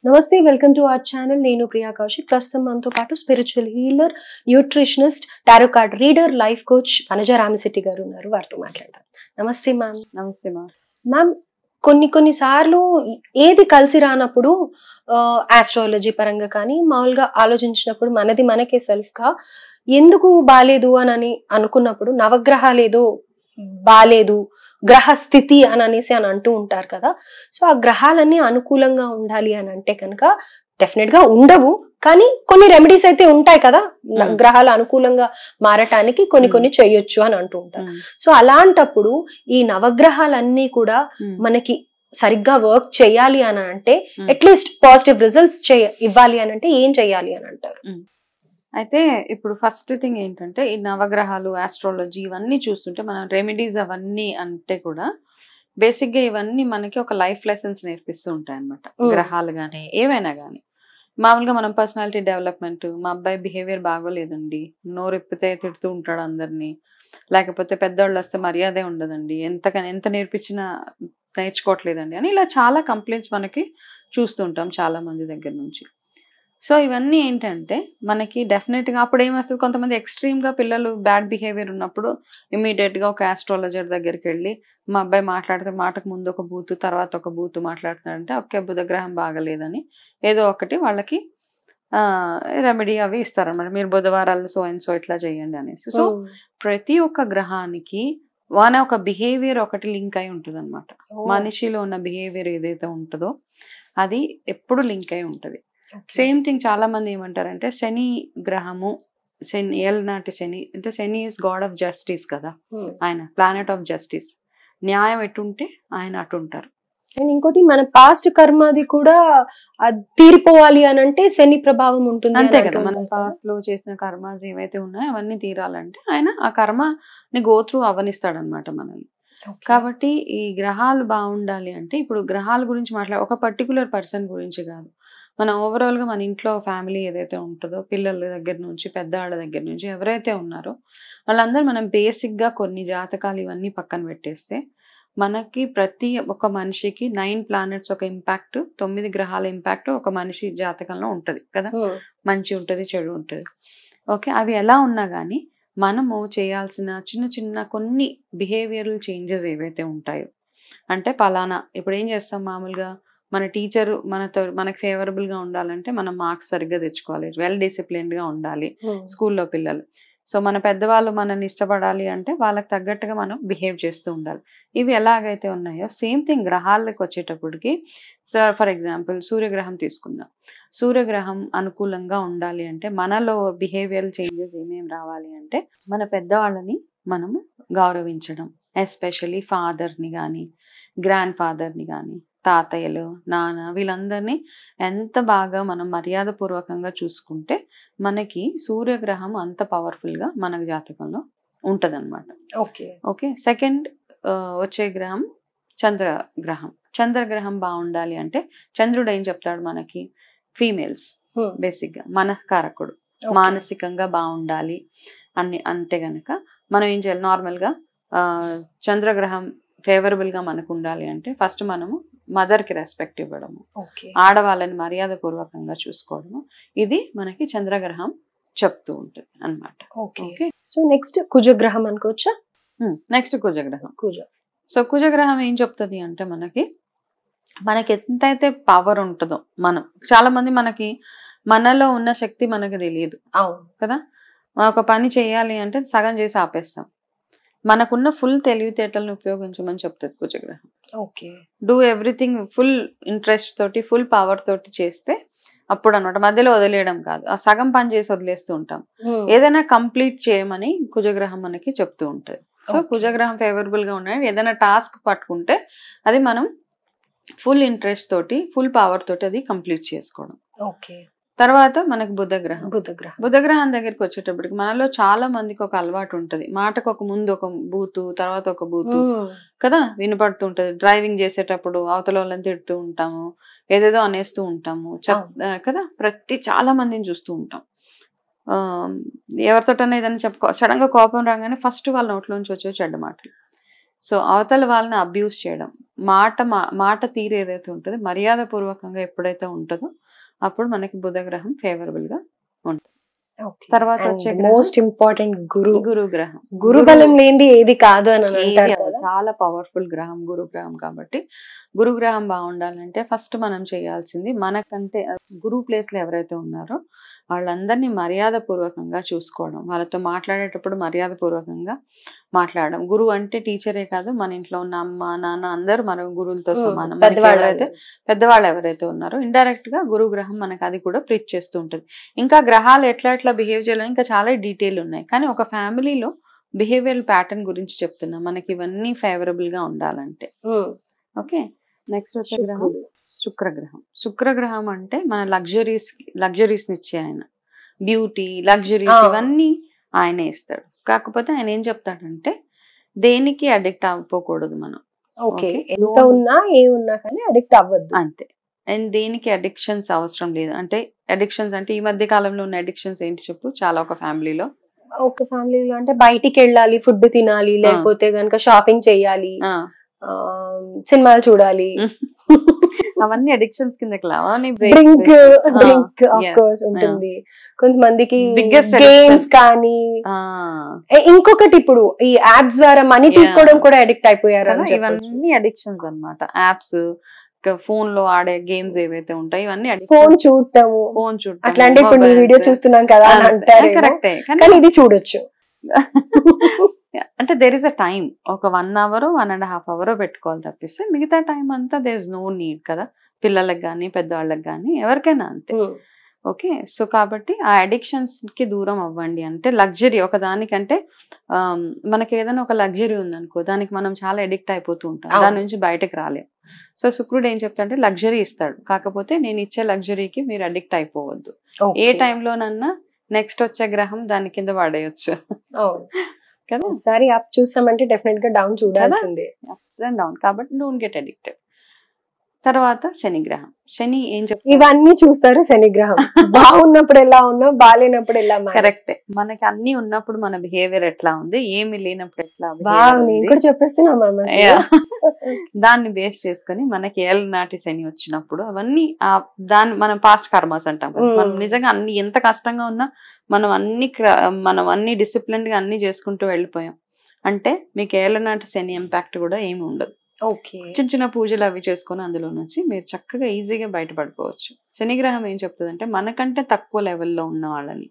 నమస్తే, welcome to our channel. నేను ప్రియా కౌశిక్. ప్రస్తుతం మనతో పాటు spiritual healer, nutritionist, tarot card reader, life coach Vanaja Ramisetti గారు ఉన్నారు. వారితో మాట్లాడదాం. నమస్తే మ్యామ్. నమస్తే మ్యామ్. మ్యామ్, కొన్ని సార్లు ఏది కలిసి రానప్పుడు ఆస్ట్రాలజీ పరంగా కానీ మామూలుగా ఆలోచించినప్పుడు మనకే సెల్ఫ్ గా ఎందుకు బాలేదు అని అనుకున్నప్పుడు నవగ్రహాలు ఏదో బాలేదు, గ్రహ స్థితి అనేసి అంటూ ఉంటారు కదా. సో ఆ గ్రహాలన్నీ అనుకూలంగా ఉండాలి అని అంటే కనుక డెఫినెట్ గా ఉండవు, కానీ కొన్ని రెమెడీస్ అయితే ఉంటాయి కదా గ్రహాలు అనుకూలంగా మారటానికి కొన్ని చేయొచ్చు అని అంటూ ఉంటారు. సో అలాంటప్పుడు ఈ నవగ్రహాలన్నీ కూడా మనకి సరిగ్గా వర్క్ చేయాలి అని అంటే అట్లీస్ట్ పాజిటివ్ రిజల్ట్స్ ఇవ్వాలి అని అంటే ఏం చేయాలి అని అంటారు? అయితే ఇప్పుడు ఫస్ట్ థింగ్ ఏంటంటే ఈ నవగ్రహాలు, ఆస్ట్రాలజీ ఇవన్నీ చూస్తుంటే మనం రెమెడీస్ అవన్నీ అంటే కూడా బేసిక్ గా ఇవన్నీ మనకి ఒక లైఫ్ లెసన్స్ నేర్పిస్తూ ఉంటాయి అనమాట. గ్రహాలు కానీ ఏవైనా కానీ మామూలుగా మనం పర్సనాలిటీ డెవలప్మెంట్, మా అబ్బాయి బిహేవియర్ బాగోలేదండి, నోరెప్పితే తిడుతూ ఉంటాడు అందరినీ, లేకపోతే పెద్దవాళ్ళు వస్తే మర్యాదే ఉండదండి, ఎంత నేర్పించినా నేర్చుకోవట్లేదండి అని ఇలా చాలా కంప్లైంట్స్ మనకి చూస్తుంటాం చాలా మంది దగ్గర నుంచి. సో ఇవన్నీ ఏంటంటే మనకి డెఫినెట్గా అప్పుడు ఏమొస్తుంది, కొంతమంది ఎక్స్ట్రీమ్గా పిల్లలు బ్యాడ్ బిహేవియర్ ఉన్నప్పుడు ఇమీడియట్గా ఒక ఆస్ట్రాలజర్ దగ్గరికి వెళ్ళి మా అబ్బాయి మాట్లాడితే మాటకు ముందు ఒక బూతు తర్వాత ఒక బూతు మాట్లాడుతున్నాడంటే ఓకే బుధగ్రహం బాగలేదని ఏదో ఒకటి వాళ్ళకి రెమెడీ అవి ఇస్తారన్నమాట. మీరు బుధవారాలు సో అండ్ సో ఇట్లా చేయండి అనేసి. సో ప్రతి ఒక్క గ్రహానికి ఒక బిహేవియర్ ఒకటి లింక్ అయి ఉంటుంది అనమాట. మనిషిలో ఉన్న బిహేవియర్ ఏదైతే ఉంటుందో అది ఎప్పుడు లింక్ అయి ఉంటుంది. సేమ్ థింగ్ చాలా మంది ఏమంటారంటే శని గ్రహము, ఏళ్ళనాటి శని అంటే శని ఈజ్ గాడ్ ఆఫ్ జస్టిస్ కదా, ఆయన ప్లానెట్ ఆఫ్ జస్టిస్, న్యాయం ఎటుంటే ఆయన అటుంటారు. అండ్ ఇంకోటి మన పాస్ట్ కర్మది కూడా తీరిపోవాలి అని అంటే శని ప్రభావం ఉంటుంది అంతే కదా. మనం పాస్ట్ లో చేసిన కర్మాస్ ఏవైతే ఉన్నాయో అవన్నీ తీరాలంటే ఆయన ఆ కర్మని గో త్రూ అవనిస్తాడు అనమాట మనల్ని. కాబట్టి ఈ గ్రహాలు బాగుండాలి అంటే ఇప్పుడు గ్రహాల గురించి ఒక పర్టికులర్ పర్సన్ గురించి కాదు, మనం ఓవరాల్ గా మన ఇంట్లో ఫ్యామిలీ ఏదైతే ఉంటుందో పిల్లల దగ్గర నుంచి పెద్దవాళ్ళ దగ్గర నుంచి ఎవరైతే ఉన్నారో వాళ్ళందరూ మనం బేసిక్ గా కొన్ని జాతకాలు ఇవన్నీ పక్కన పెట్టేస్తే మనకి ప్రతి ఒక్క మనిషికి 9 ప్లానెట్స్ ఒక ఇంపాక్ట్, 9 గ్రహాల ఇంపాక్ట్ ఒక మనిషి జాతకంలో ఉంటది కదా. మంచి ఉంటది, చెడు ఉంటది. ఓకే, అవి ఎలా ఉన్నా కానీ మనము చేయాల్సిన చిన్న కొన్ని బిహేవియరల్ చేంజెస్ ఏవైతే ఉంటాయో అంటే పలానా ఇప్పుడు ఏం చేస్తాం మామూలుగా మన టీచర్ మనకు ఫేవరబుల్ గా ఉండాలంటే మనం మార్క్స్ సరిగ్గా తెచ్చుకోవాలి, వెల్ డిసిప్లిన్డ్ గా ఉండాలి స్కూల్లో పిల్లలు. సో మన పెద్దవాళ్ళు మనల్ని ఇష్టపడాలి అంటే వాళ్ళకి తగ్గట్టుగా మనం బిహేవ్ చేస్తూ ఉండాలి. ఇవి ఎలాగైతే ఉన్నాయో సేమ్ థింగ్ గ్రహాలకు వచ్చేటప్పటికి ఫర్ ఎగ్జాంపుల్ సూర్యగ్రహం తీసుకుందాం. సూర్యగ్రహం అనుకూలంగా ఉండాలి అంటే మనలో బిహేవియరల్ చేంజెస్ ఏమేమి రావాలి అంటే మన పెద్దవాళ్ళని మనము గౌరవించడం, ఎస్పెషల్లీ ఫాదర్ని కానీ గ్రాండ్ ఫాదర్ని కానీ తాతయ్యలు, నాన్న వీళ్ళందరినీ ఎంత బాగా మనం మర్యాద పూర్వకంగా చూసుకుంటే మనకి సూర్యగ్రహం అంత పవర్ఫుల్ గా మన జాతకంలో ఉంటది అనమాట. ఓకే, సెకండ్ వచ్చే గ్రహం చంద్రగ్రహం. చంద్రగ్రహం బాగుండాలి అంటే చంద్రుడు ఏం చెప్తాడు మనకి, ఫీమేల్స్ బేసిక్ గా మనఃకారకుడు, మానసికంగా బాగుండాలి అని అంటే గనక మనం ఏం చేయాలి, నార్మల్ గా చంద్రగ్రహం ఫేవరబుల్ గా మనకు ఉండాలి అంటే ఫస్ట్ మనము మదర్ కి రెస్పెక్ట్ ఇవ్వడము, ఆడవాళ్ళని మర్యాద పూర్వకంగా చూసుకోవడము, ఇది మనకి చంద్రగ్రహం చెప్తూ ఉంటుంది అనమాట. ఓకే, సో నెక్స్ట్ కుజగ్రహం అనుకోవచ్చా? నెక్స్ట్ కుజగ్రహం. సో కుజగ్రహం ఏం చెప్తుంది అంటే మనకి ఎంతైతే పవర్ ఉంటుందో మనం చాలా మంది మనలో ఉన్న శక్తి మనకు తెలియదు కదా. ఒక పని చేయాలి అంటే సగం చేసి ఆపేస్తాం. మనకున్న ఫుల్ తెలివితేటలను ఉపయోగించమని చెప్తుంది కుజగ్రహం. Okay, do everything full interest తోటి ఫుల్ పవర్ తోటి చేస్తే అప్పుడు అనమాట, మధ్యలో వదిలేయడం కాదు. ఆ సగం పని చేసి వదిలేస్తూ ఉంటాం. ఏదైనా కంప్లీట్ చేయమని కుజగ్రహం మనకి చెప్తూ ఉంటది. సో కుజగ్రహం ఫేవరబుల్ గా ఉన్నాయి, ఏదైనా టాస్క్ పట్టుకుంటే అది మనం ఫుల్ ఇంట్రెస్ట్ తోటి ఫుల్ పవర్ తోటి అది కంప్లీట్ చేసుకోవడం. ఓకే, తర్వాత మనకు బుధగ్రహం. బుధగ్రహం దగ్గరికి వచ్చేటప్పటికి మనలో చాలా మందికి ఒక అలవాటు ఉంటది, మాటకు ఒక ముందు ఒక బూతు తర్వాత ఒక బూతు కదా వినపడుతుంటది. డ్రైవింగ్ చేసేటప్పుడు అవతల వాళ్ళని తిడుతూ ఉంటాము, ఏదేదో అనేస్తూ ఉంటాము కదా. చాలా మందిని చూస్తూ ఉంటాం. ఎవరితోటన్నా ఏదైనా సడన్ గా కోపం రాగానే ఫస్ట్ వాళ్ళ నోట్లోంచి వచ్చే చెడ్డ మాటలు. సో అవతల వాళ్ళని అబ్యూస్ చేయడం, మాట తీరు ఏదైతే ఉంటుందో మర్యాద పూర్వకంగా ఎప్పుడైతే ఉంటుందో అప్పుడు మనకి బుధగ్రహం ఫేవరబుల్ గా ఉంటుంది. తర్వాత వచ్చే మోస్ట్ ఇంపార్టెంట్ గురు గ్రహం. గురు బలం లేనిది ఏది కాదు అని అంటారు కదా. చాలా పవర్ఫుల్ గ్రహం గురు గ్రహం. కాబట్టి గురు గ్రహం బాగుండాలంటే ఫస్ట్ మనం చేయాల్సింది, మనకంటే గురు ప్లేస్ లో ఎవరైతే ఉన్నారో వాళ్ళందరినీ మర్యాద పూర్వకంగా చూసుకోవడం, వాళ్ళతో మాట్లాడేటప్పుడు మర్యాద పూర్వకంగా మాట్లాడడం. గురువు అంటే టీచరే కాదు, మన ఇంట్లో ఉన్న అమ్మ నాన్న అందరూ మన గురువులతో సమానం. పెద్దవాళ్ళు ఎవరైతే ఉన్నారో ఇండైరెక్ట్ గా గురు గ్రహం మనకు అది కూడా ప్రీచ్ చేస్తూ ఉంటుంది. ఇంకా గ్రహాలు ఎట్లా బిహేవ్ చేయాలని ఇంకా చాలా డీటెయిల్ ఉన్నాయి, కానీ ఒక ఫ్యామిలీలో బిహేవియర్ ప్యాటర్న్ గురించి చెప్తున్నా, మనకి ఇవన్నీ ఫేవరబుల్ గా ఉండాలంటే. ఓకే, నెక్స్ట్ వచ్చే గ్రహం శుక్రగ్రహం. శుక్రగ్రహం అంటే మన లగ్జరీస్ ఇచ్చే ఆయన, బ్యూటీ లగ్జరీస్ ఇవన్నీ ఆయనే ఇస్తాడు. కాకపోతే ఆయన ఏం చెప్తాడంటే దేనికి అడిక్ట్ అవ్వకూడదు మనం. ఓకే, ఎంత ఉన్నా ఏమున్నా కానీ అడిక్ట్ అవ్వద్దు అంతే. అండ్ దేనికి అడిక్షన్స్ అవసరం లేదు. అంటే అడిక్షన్స్ అంటే ఈ మధ్య కాలంలో ఉన్న అడిక్షన్స్ ఏంటి చెప్పు? చాలా ఒక ఫ్యామిలీలో అంటే బయటికి వెళ్ళాలి, ఫుడ్ తినాలి, లేకపోతే గనక షాపింగ్ చేయాలి, సినిమాలు చూడాలి, అవన్నీ అడిక్షన్స్ కిందకి డ్రింక్ ఆఫ్ కోర్స్ ఉంటుంది. కొంతమందికి గేమ్స్ కానీ, ఇంకొకటి ఇప్పుడు ఈ యాప్స్ ద్వారా మనీ తీసుకోవడం కూడా అడిక్ట్ అయిపోయారు. ఇవన్నీ అడిక్షన్స్ అన్నమాట. యాప్స్, ఫోన్ లో ఆడే గేమ్స్ ఏవైతే ఉంటాయి ఇవన్నీ, ఫోన్ చూడటం అట్లాంటి ఇప్పుడు నీ వీడియో చూస్తున్నాం కదా అని అంటారు. కరెక్టే, కానీ ఇది చూడొచ్చు. అంటే దేర్ ఇస్ అ టైం, ఒక 1 hour 1.5 hour పెట్టుకోవాలి తప్పిస్తే మిగతా టైం అంతా దేర్ ఇస్ నో నీడ్ కదా, పిల్లలకు కానీ పెద్దవాళ్ళకి కానీ ఎవరికైనా అంతే. ఓకే, సో కాబట్టి ఆ అడిక్షన్స్ కి దూరం అవ్వండి. అంటే లగ్జరీ ఒక దానికంటే మనకి ఏదైనా ఒక లగ్జరీ ఉందనుకో, దానికి మనం చాలా అడిక్ట్ అయిపోతూ ఉంటాం, దాని నుంచి బయటకు రాలేం. సో శుక్రుడు ఏం చెప్తాడంటే లగ్జరీ ఇస్తాడు, కాకపోతే నేను ఇచ్చే లగ్జరీకి మీరు అడిక్ట్ అయిపోవద్దు. ఏ టైంలోనన్నా నెక్స్ట్ వచ్చే గ్రహం దాని కింద పడేయచ్చు కదా. ఒకసారి అప్ చూసామంటే డెఫినెట్ గా డౌన్ చూడాల్సిందే, అప్స్ అండ్ డౌన్. కాబట్టి డోంట్ గెట్ అడిక్టెడ్. తర్వాత శనిగ్రహం. శని ఏం చెప్తారు? ఇవన్నీ చూస్తారు శనిగ్రహం. బాగున్నప్పుడు ఎలా ఉన్నావు, బాగాలేనప్పుడు ఎలా. కరెక్టే, మనకి అన్ని ఉన్నప్పుడు మన బిహేవియర్ ఎట్లా ఉంది, ఏమి లేనప్పుడు ఎట్లా. కూడా చెప్పేస్తున్నా దాన్ని బేస్ చేసుకుని మనకి ఏళ్ళనాటి శని వచ్చినప్పుడు అవన్నీ దాన్ని మనం పాస్ట్ కర్మస్ అంటాం. మనం నిజంగా అన్ని ఎంత కష్టంగా ఉన్నా మనం అన్ని డిసిప్లిన్ గా అన్ని చేసుకుంటూ వెళ్ళిపోయాం అంటే మీకు ఏళ్ళనాటి శని ఇంపాక్ట్ కూడా ఏమి ఉండదు. చిన్న చిన్న పూజలు అవి చేసుకొని అందులో నుంచి మీరు చక్కగా ఈజీగా బయటపడిపోవచ్చు. శనిగ్రహం ఏం చెప్తుందంటే మనకంటే తక్కువ లెవెల్లో ఉన్న వాళ్ళని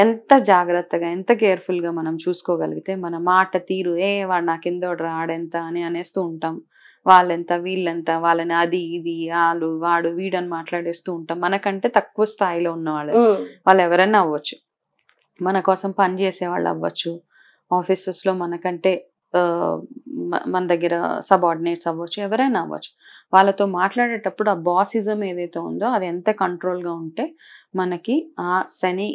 ఎంత జాగ్రత్తగా, ఎంత కేర్ఫుల్ గా మనం చూసుకోగలిగితే, మన మాట తీరు వాడు నా కిందోడు ఆడెంత అని అనేస్తూ ఉంటాం, వాళ్ళెంత వీళ్ళెంత, వాళ్ళని అది ఇది వాడు వీడని మాట్లాడేస్తూ ఉంటాం. మనకంటే తక్కువ స్థాయిలో ఉన్న వాళ్ళు ఎవరైనా అవ్వచ్చు, మన కోసం పని చేసే వాళ్ళు అవ్వచ్చు, ఆఫీసెస్ లో మనకంటే మన దగ్గర సబార్డినేట్స్ అవ్వచ్చు, ఎవరైనా అవ్వచ్చు. వాళ్ళతో మాట్లాడేటప్పుడు ఆ బాసిజం ఏదైతే ఉందో అది ఎంత కంట్రోల్గా ఉంటే మనకి ఆ శని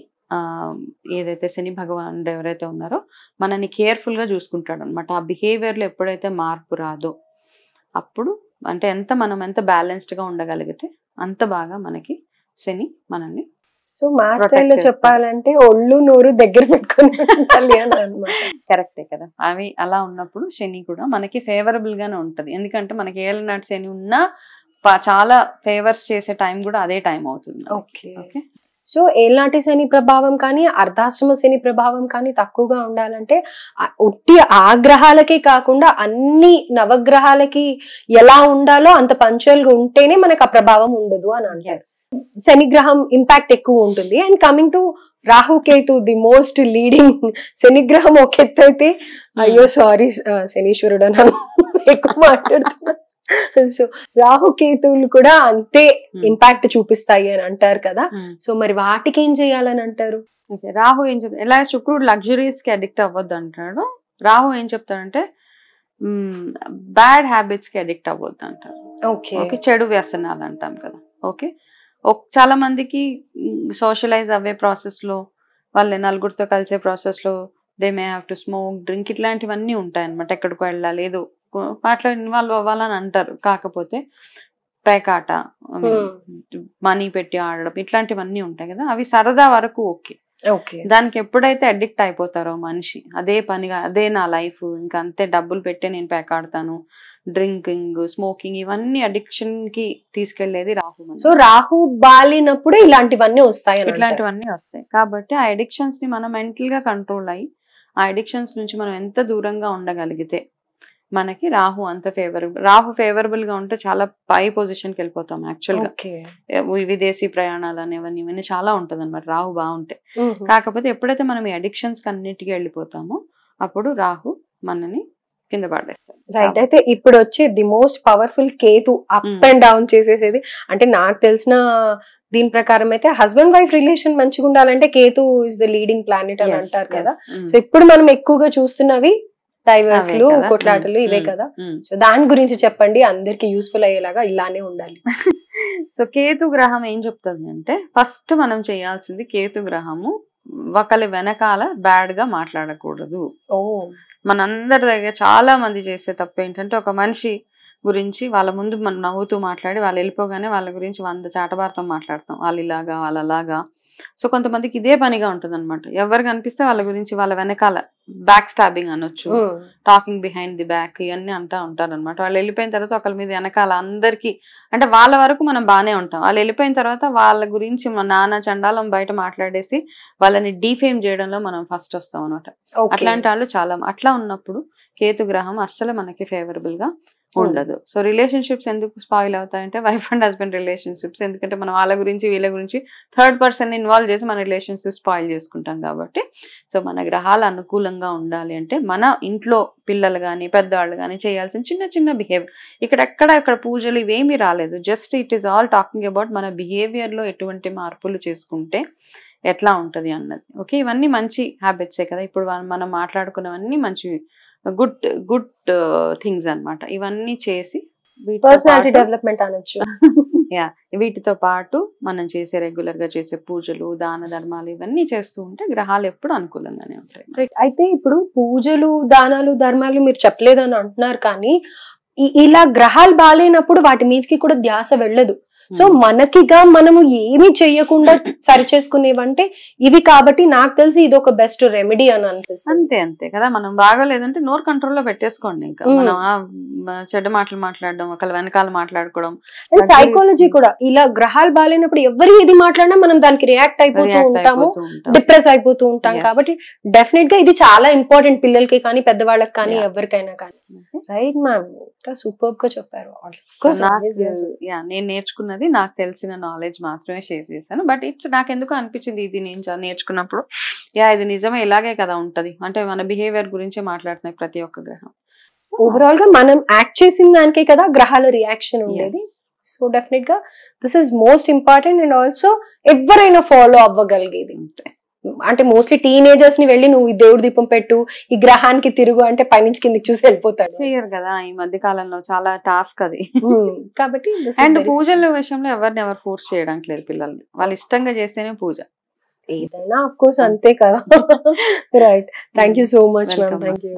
ఏదైతే శని భగవానుడు ఎవరైతే ఉన్నారో మనని కేర్ఫుల్గా చూసుకుంటాడు అనమాట. ఆ బిహేవియర్లో ఎప్పుడైతే మార్పు రాదో అప్పుడు అంటే మనం ఎంత బ్యాలెన్స్డ్గా ఉండగలిగితే అంత బాగా మనకి శని మనల్ని. సో మా స్టైల్లో చెప్పాలంటే ఒళ్ళు నోరు దగ్గర పెట్టుకుని అన్నమాట. కరెక్టే కదా. అవి అలా ఉన్నప్పుడు శని కూడా మనకి ఫేవరబుల్ గానే ఉంటది. ఎందుకంటే మనకి ఏళ్ళనాటి శని ఉన్నా చాలా ఫేవర్స్ చేసే టైం కూడా అదే టైం అవుతుంది. ఓకే. సో ఏళ్ళనాటి శని ప్రభావం కానీ అర్ధాశ్రమ శని ప్రభావం కానీ తక్కువగా ఉండాలంటే ఒట్టి ఆ గ్రహాలకే కాకుండా అన్ని నవగ్రహాలకి ఎలా ఉండాలో అంత పంచువల్ గా ఉంటేనే మనకు ఆ ప్రభావం ఉండదు అని అంటారు. శనిగ్రహం ఇంపాక్ట్ ఎక్కువ ఉంటుంది. And coming to Rahu Ketu, the most leading. శనిగ్రహం ఒక ఎత్తు అయితే, అయ్యో సారీ శనీశ్వరుడు అని ఎక్కువ మాట్లాడుతున్నా. సో రాహుకేతువులు కూడా అంతే ఇంపాక్ట్ చూపిస్తాయి అని అంటారు కదా. సో మరి వాటికి ఏం చేయాలని అంటారు? రాహు ఏం చెప్తాడు, ఎలా శుక్రుడు లగ్జరీస్ కి అడిక్ట్ అవ్వద్దు అంటాడు, రాహు ఏం చెప్తాడంటే బ్యాడ్ హ్యాబిట్స్ కి అడిక్ట్ అవ్వద్దు అంటారు. ఓకే, చెడు వ్యసనాలు అంటాం కదా. ఓకే, చాలా మందికి సోషలైజ్ అవ్వే ప్రాసెస్ లో, వాళ్ళ నలుగురితో కలిసే ప్రాసెస్ లో they may have to smoke, drink, ఇట్లాంటివన్నీ ఉంటాయి అనమాట. ఎక్కడికో వెళ్ళాలి, ఏదో వాటిలో ఇన్వాల్వ్ అవ్వాలని అంటారు. కాకపోతే పేకాట, మనీ పెట్టి ఆడడం, ఇట్లాంటివన్నీ ఉంటాయి కదా, అవి సరదా వరకు ఓకే. ఓకే. దానికి ఎప్పుడైతే అడిక్ట్ అయిపోతారో మనిషి, అదే పనిగా అదే నా లైఫ్, ఇంకా అంతే డబ్బులు పెట్టే నేను పేకాడతాను, డ్రింకింగ్, స్మోకింగ్, ఇవన్నీ అడిక్షన్ కి తీసుకెళ్లేది రాహు. సో రాహు బాలినప్పుడే ఇలాంటివన్నీ వస్తాయి, ఇట్లాంటివన్నీ వస్తాయి. కాబట్టి ఆ అడిక్షన్స్ ని మనం మెంటల్ గా కంట్రోల్ అయ్యి ఆ అడిక్షన్స్ నుంచి మనం ఎంత దూరంగా ఉండగలిగితే మనకి రాహు అంత ఫేవరబుల్ గా ఉంటే చాలా పై పొజిషన్ కి వెళ్ళిపోతాం యాక్చువల్ గా. విదేశీ ప్రయాణాలు అనేవన్నీ ఇవన్నీ చాలా ఉంటది అనమాట రాహు బాగుంటే. కాకపోతే ఎప్పుడైతే మనం ఈ అడిక్షన్స్ అన్నిటికీ వెళ్ళిపోతామో అప్పుడు రాహు మనని కింద పడేస్తాం. రైట్. అయితే ఇప్పుడు వచ్చే the most powerful Ketu up and down చేసేసేది. అంటే నాకు తెలిసిన దీని ప్రకారం అయితే హస్బెండ్ వైఫ్ రిలేషన్ మంచిగా ఉండాలంటే Ketu is the leading planet అని అంటారు కదా. సో ఇప్పుడు మనం ఎక్కువగా చూస్తున్నవి డైవర్స్లు, కొట్లాటలు ఇవే కదా. సో దాని గురించి చెప్పండి, అందరికి యూస్ఫుల్ అయ్యేలాగా. ఇలానే ఉండాలి. సో కేతు గ్రహం ఏం చెప్తుంది అంటే, ఫస్ట్ మనం చేయాల్సింది కేతు గ్రహము ఒకరి వెనకాల బ్యాడ్ గా మాట్లాడకూడదు. మనందరి దగ్గర చాలా మంది చేసే తప్పు ఏంటంటే, ఒక మనిషి గురించి వాళ్ళ ముందు మనం నవ్వుతూ మాట్లాడి వాళ్ళు వెళ్ళిపోగానే వాళ్ళ గురించి 100 చాటబార్తం మాట్లాడతాం, వాళ్ళు ఇలాగా వాళ్ళు అలాగా. సో కొంతమందికి ఇదే పనిగా ఉంటుంది అనమాట. ఎవరు కనిపిస్తే వాళ్ళ గురించి వాళ్ళ వెనకాల బ్యాక్ స్టాబింగ్ అనొచ్చు, టాకింగ్ బిహైండ్ ది బ్యాక్, ఇవన్నీ అంటా ఉంటారు అనమాట. వాళ్ళు వెళ్ళిపోయిన తర్వాత ఒకరి మీద వెనకాల అందరికి, అంటే వాళ్ళ వరకు మనం బాగానే ఉంటాం, వాళ్ళు వెళ్ళిపోయిన తర్వాత వాళ్ళ గురించి మన నాన్న చండాలం బయట మాట్లాడేసి వాళ్ళని డీఫేమ్ చేయడంలో మనం ఫస్ట్ వస్తాం అనమాట. అట్లాంటి వాళ్ళు చాలా. అట్లా ఉన్నప్పుడు కేతు గ్రహం అస్సలు మనకి ఫేవరబుల్ గా ఉండదు. సో రిలేషన్షిప్స్ ఎందుకు స్పాయిల్ అవుతాయంటే, వైఫ్ అండ్ హస్బెండ్ రిలేషన్షిప్స్, ఎందుకంటే మనం వాళ్ళ గురించి వీళ్ళ గురించి థర్డ్ పర్సన్ ఇన్వాల్వ్ చేసి మన రిలేషన్షిప్ స్పాయిల్ చేసుకుంటాం కాబట్టి. సో మన గ్రహాలు అనుకూలంగా ఉండాలి అంటే మన ఇంట్లో పిల్లలు కానీ పెద్దవాళ్ళు కానీ చేయాల్సిన చిన్న చిన్న బిహేవియర్, ఇక్కడ పూజలు ఇవేమీ రాలేదు, just it is all talking about మన బిహేవియర్ లో ఎటువంటి మార్పులు చేసుకుంటే ఎట్లా ఉంటది అన్నది. ఓకే, ఇవన్నీ మంచి హ్యాబిట్సే కదా. ఇప్పుడు మనం మాట్లాడుకున్నవన్నీ మంచి గుడ్ థింగ్స్ అన్నమాట. ఇవన్నీ చేసి పర్సనాలిటీ డెవలప్మెంట్ అనొచ్చు. వీటితో పాటు మనం చేసే రెగ్యులర్ గా చేసే పూజలు, దాన ధర్మాలు ఇవన్నీ చేస్తూ ఉంటే గ్రహాలు ఎప్పుడు అనుకూలంగానే ఉంటాయి. అయితే ఇప్పుడు పూజలు, దానాలు, ధర్మాలు మీరు చెప్పలేదు అని అంటున్నారు, కానీ ఇలా గ్రహాలు బాగాలేనప్పుడు వాటి మీదకి కూడా ధ్యాస వెళ్ళదు. సో మనకిగా మనము ఏమి చెయ్యకుండా సరి చేసుకునేవంటే ఇవి. కాబట్టి నాకు తెలిసి ఇది ఒక బెస్ట్ రెమెడీ అని అనిపిస్తుంది. అంతే కదా. మనం బాగోలేదంటే నోరు కంట్రోల్లో పెట్టేసుకోండి. ఇంకా మనం చెడ్డ మాటలు మాట్లాడడం, ఒకళ్ళ వెనకాల మాట్లాడుకోవడం. సైకాలజీ కూడా ఇలా గ్రహాలు బాగాలేనప్పుడు ఎవరు ఏది మాట్లాడినా మనం దానికి రియాక్ట్ అయిపోతూ ఉంటాము, డిప్రెస్ అయిపోతూ ఉంటాం. కాబట్టి డెఫినెట్ గా ఇది చాలా ఇంపార్టెంట్, పిల్లలకి కానీ పెద్దవాళ్ళకి కానీ ఎవరికైనా కానీ. రైట్ మ్యామ్, సూపర్ గా చెప్పారు. నేను నేర్చుకున్నది నాకు తెలిసిన నాలెడ్జ్ మాత్రమే షేర్ చేశాను. బట్ నాకు ఎందుకు అనిపించింది, ఇది నేను నేర్చుకున్నప్పుడు ఇది నిజమే, ఇలాగే కదా ఉంటది. అంటే మన బిహేవియర్ గురించే మాట్లాడుతున్నాయి ప్రతి ఒక్క గ్రహం. ఓవరాల్ గా మనం యాక్ట్ చేసిన దానికే కదా గ్రహాల రియాక్షన్ ఉండేది. సో డెఫినెట్ గా this is most important. And also ఎవరైనా ఫాలో అవ్వగలిగేది. అంటే మోస్ట్లీ టీనేజర్స్ ని వెళ్ళి నువ్వు ఈ దేవుడి దీపం పెట్టు, ఈ గ్రహానికి తిరుగు అంటే పైనుంచి కిందకి చూసి వెళ్ళిపోతాడు. చేయరు కదా ఈ మధ్య కాలంలో, చాలా టాస్క్ అది. కాబట్టి అండ్ పూజల విషయంలో ఎవరిని ఎవరు ఫోర్స్ చేయడానికి లేదు పిల్లల్ని, వాళ్ళు ఇష్టంగా చేస్తేనే పూజ ఏదైనా. ఆఫ్ కోర్స్ అంతే కదా. Right. Thank you so much ma'am. Thank you.